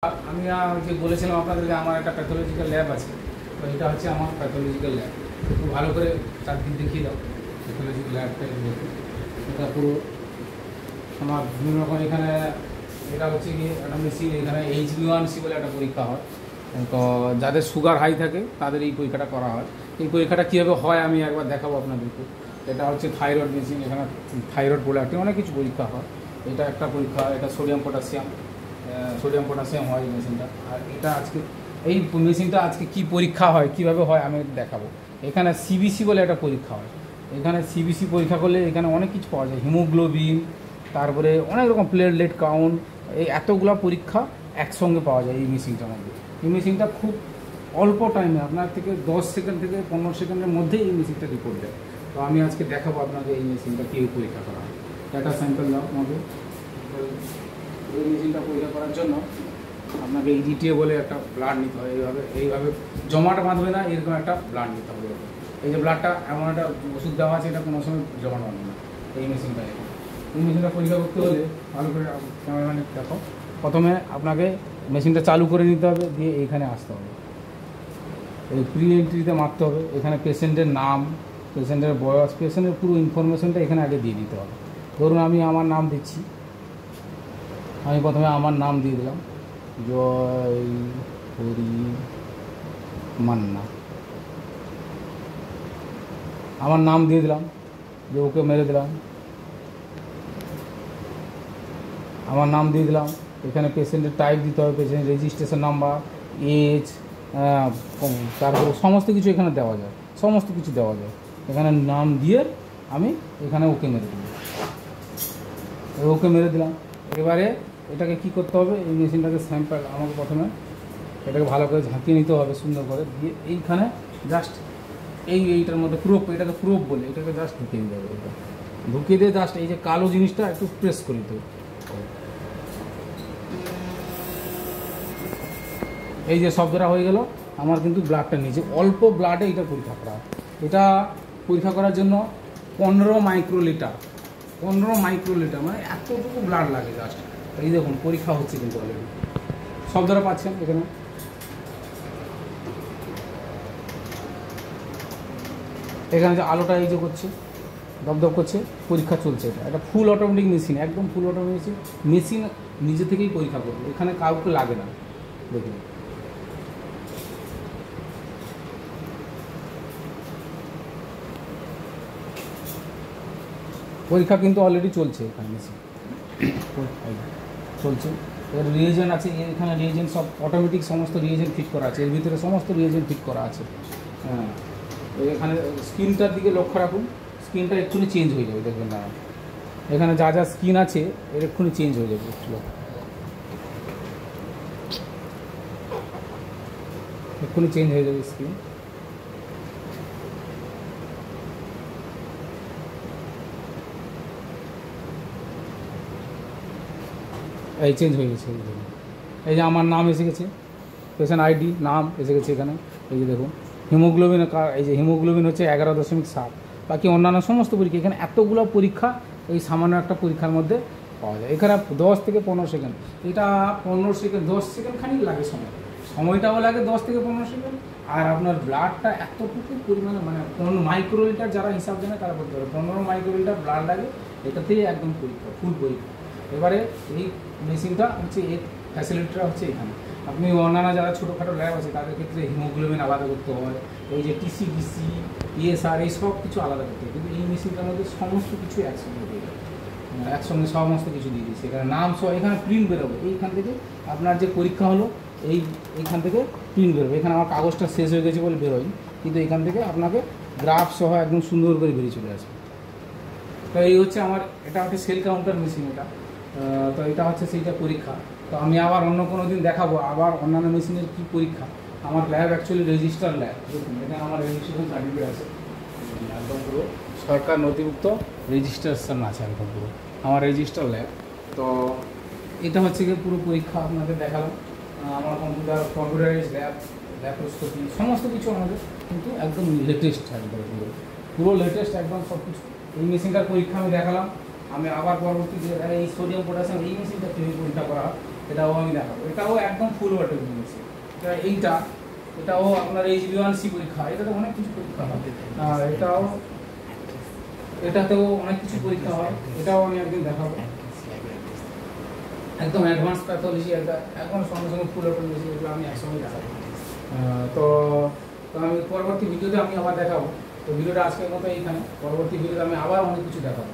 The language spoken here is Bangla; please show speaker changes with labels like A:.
A: আমি যে বলেছিলাম আপনাদেরকে আমার একটা প্যাথোলজিক্যাল ল্যাব আছে, তো এটা হচ্ছে আমার প্যাথোলজিক্যাল ল্যাব। একটু ভালো করে চারদিক দেখিয়ে দাও প্যাথোলজিক্যাল ল্যাবটা। দেখুন এটা পুরো আমার বিভিন্ন রকম। এখানে এটা হচ্ছে কি একটা মেশিন, এখানে HbA1c বলে একটা পরীক্ষা হয়। তো যাদের সুগার হাই থাকে তাদের এই পরীক্ষাটা করা হয়। এই পরীক্ষাটা কীভাবে হয় আমি একবার দেখাবো আপনাদেরকে। এটা হচ্ছে থাইরয়েড মেশিন, এখানে থাইরয়েড বলে একটা অনেক কিছু পরীক্ষা হয়। এটা একটা পরীক্ষা, এটা সোডিয়াম পটাশিয়াম হয় এই মেশিনটা। আর এটা আজকে এই মেশিনটা আজকে কি পরীক্ষা হয়, কিভাবে হয় আমি দেখাবো। এখানে CBC বলে একটা পরীক্ষা হয়। এখানে CBC পরীক্ষা করলে এখানে অনেক কিছু পাওয়া যায়, হিমোগ্লোবিন, তারপরে অনেক রকম প্লেটলেট কাউন্ট, এই এতগুলো পরীক্ষা একসঙ্গে পাওয়া যায় এই মেশিনটার মধ্যে। এই মেশিনটা খুব অল্প টাইমে আপনার থেকে 10 সেকেন্ড থেকে 15 সেকেন্ডের মধ্যেই এই মেশিনটা রিপোর্ট দেয়। তো আমি আজকে দেখাবো আপনাকে এই মেশিনটা কীভাবে পরীক্ষা করা হয়। ডাটা স্যাম্পল দাও আমাকে। এই মেশিনটা পরীক্ষা করার জন্য আপনাকে EDTA বলে একটা ব্লাড নিতে হয়। এইভাবে জমাট বাঁধবে না, এরকম একটা ব্লাড নিতে হবে। এই যে ব্লাডটা এমন একটা ওষুধ দেওয়া আছে, এটা কোনো সময় জমাট বাঁধবে না এই মেশিনটা। এই মেশিনটা পরীক্ষা করতে হলে ভালো করে ক্যামেরাম্যানে দেখো। প্রথমে আপনাকে মেশিনটা চালু করে নিতে হবে, দিয়ে এইখানে আসতে হবে। এই প্রি এন্ট্রিতে মারতে হবে। এখানে পেশেন্টের নাম, পেশেন্টের বয়স, পেশেন্টের পুরো ইনফরমেশনটা এখানে আগে দিয়ে দিতে হবে। ধরুন আমি আমার নাম দিচ্ছি, আমি প্রথমে আমার নাম দিয়ে দিলাম, জয় হরি মান্না। আমার নাম দিয়ে দিলাম, যে ওকে মেরে দিলাম, আমার নাম দিয়ে দিলাম। এখানে পেশেন্টের টাইপ দিতে হবে, পেশেন্টের রেজিস্ট্রেশন নাম্বার, এজ, তারপরে সমস্ত কিছু এখানে দেওয়া যায়, সমস্ত কিছু দেওয়া যায়। এখানে নাম দিয়ে আমি এখানে ওকে মেরে দিলাম, ওকে মেরে দিলাম। এবারে এটাকে কি করতে হবে, এই মেশিনটাকে স্যাম্পল আমাকে প্রথমে এটাকে ভালো করে ঝাঁকিয়ে নিতে হবে সুন্দর করে, দিয়ে এইখানে জাস্ট এইটার মধ্যে প্রোব, এটাকে প্রোব বলে, এটাকে জাস্ট ঢুকিয়ে দিতে হবে। এটা ঢুকিয়ে দিয়ে জাস্ট এই যে কালো জিনিসটা একটু প্রেস করে দিতে হবে। এই যে শব্দটা হয়ে গেল, আমার কিন্তু ব্লাডটা নিচে অল্প ব্লাডে এটা পরীক্ষা করা হয়। এটা পরীক্ষা করার জন্য 15 মাইক্রোলিটার মানে এতটুকু ব্লাড লাগে জাস্ট। এই দেখুন পরীক্ষা হচ্ছে কিন্তু অলরেডি, শব্দটা পাচ্ছেন এখানে। এখানে যে আলোটা এই যে করছে, দপদপ করছে, পরীক্ষা চলছে। এটা ফুল অটোমেটিক মেশিন, একদম ফুল অটোমেটিক মেশিন নিজে থেকেই পরীক্ষা করবে, এখানে কাউকে লাগে না। দেখুন পরীক্ষা কিন্তু অলরেডি চলছে, এখানে মেশিন চলছে। এর রিয়েজেন্ট আছে, এখানে রিয়েজেন্ট সব অটোমেটিক, সমস্ত রিয়েজেন্ট ফিট করা আছে, এর ভিতরে সমস্ত রিয়েজেন্ট ফিট করা আছে। হ্যাঁ, এখানে স্ক্রিনটার দিকে লক্ষ্য রাখুন, স্ক্রিনটা এক্ষুনি চেঞ্জ হয়ে যাবে, দেখবেন না এখানে যা যা স্ক্রিন আছে এর এক্ষুনি চেঞ্জ হয়ে যাবে, এক্ষুনি চেঞ্জ হয়ে যাবে স্ক্রিন। এই চেঞ্জ হয়ে গেছে, এই যে আমার নাম এসে গেছে, পেশেন্ট ID নাম এসে গেছে এখানে। এই যে দেখুন হিমোগ্লোবিন, এই যে হিমোগ্লোবিন হচ্ছে 11.7। বাকি অন্যান্য সমস্ত পরীক্ষা, এখানে এতগুলো পরীক্ষা এই সামান্য একটা পরীক্ষার মধ্যে পাওয়া যায়। এখানে 10 থেকে 15 সেকেন্ড, এটা 15 সেকেন্ড 10 সেকেন্ড খানিক লাগে, সময়টাও লাগে 10 থেকে 15 সেকেন্ড। আর আপনার ব্লাডটা এতটুকু পরিমাণে, মানে 15 মাইক্রোলিটার, যারা হিসাব জানে তারা বলতে পারে 15 মাইক্রোলিটার ব্লাড লাগে, এটাতেই একদম পরীক্ষা, ফুল পরীক্ষা। এবারে এই মেশিনটা হচ্ছে, এর ফ্যাসিলিটিটা হচ্ছে এখানে। আপনি অন্যান্য যারা ছোটোখাটো ল্যাব আছে তাদের ক্ষেত্রে হিমোগ্লোবিন আলাদা করতে হয়, এই যে TCDC, ESR, এই সব কিছু আলাদা করতে হয়। কিন্তু এই মেশিনটার মধ্যে সমস্ত কিছু একসঙ্গে দিয়ে দেয়, একসঙ্গে সমস্ত কিছু দিয়ে দিচ্ছে। এখানে নাম সহ এখানে প্রিন্ট বেরোবে, এইখান থেকে আপনার যে পরীক্ষা হলো এইখান থেকে প্রিন্ট বেরোবে। এখানে আমার কাগজটা শেষ হয়ে গেছে বলে বেরোয়নি, কিন্তু এখান থেকে আপনাকে গ্রাফ সহ একদম সুন্দর করে বেরিয়ে চলে আসবে। তো এই হচ্ছে আমার, এটা হচ্ছে সেল কাউন্টার মেশিন এটা। তো এটা হচ্ছে সেইটা পরীক্ষা। তো আমি আবার অন্য কোনো দিন দেখাবো আবার অন্যান্য মেশিনের কী পরীক্ষা। আমার ল্যাব অ্যাকচুয়ালি রেজিস্টার ল্যাব, দেখুন এখানে আমার রেজিস্ট্রেশন সার্টিফিকেট আছে, একদম পুরো সরকার নথিভুক্ত রেজিস্ট্রেশন আছে একদম পুরো আমার রেজিস্টার ল্যাব। তো এটা হচ্ছে গিয়ে পুরো পরীক্ষা আপনাদের দেখালাম। আমার কম্পিউটারাইজ ল্যাব, ল্যাপ্রোস্কোপি, সমস্ত কিছু আমাদের কিন্তু একদম লেটেস্ট, একদম পুরো লেটেস্ট একদম সব কিছু। এই মেশিনটার পরীক্ষা আমি দেখালাম। আমি আবার পরবর্তী যে এই সোডিয়াম পটাশিয়াম, এই মেশিনটা কীভাবে পরীক্ষা করা হয় এটাও আমি দেখাবো। এটাও একদম ফুল বটল নিয়েছি। এটাও আপনার HB1C পরীক্ষা, এটা তো অনেক কিছু পরীক্ষা হয়। আর এটাতেও অনেক কিছু পরীক্ষা হয়, এটাও আমি একদিন দেখাবো। একদম অ্যাডভান্স প্যাথোলজি, একদম সঙ্গে সঙ্গে ফুল বটল নিয়েছি, এগুলো আমি একসঙ্গে দেখাবো। তো আমি পরবর্তী ভিডিওতে আমি আবার দেখাবো। তো ভিডিওটা আজকের মতো এইখানে, পরবর্তী ভিডিওতে আমি আবার অনেক কিছু দেখাবো।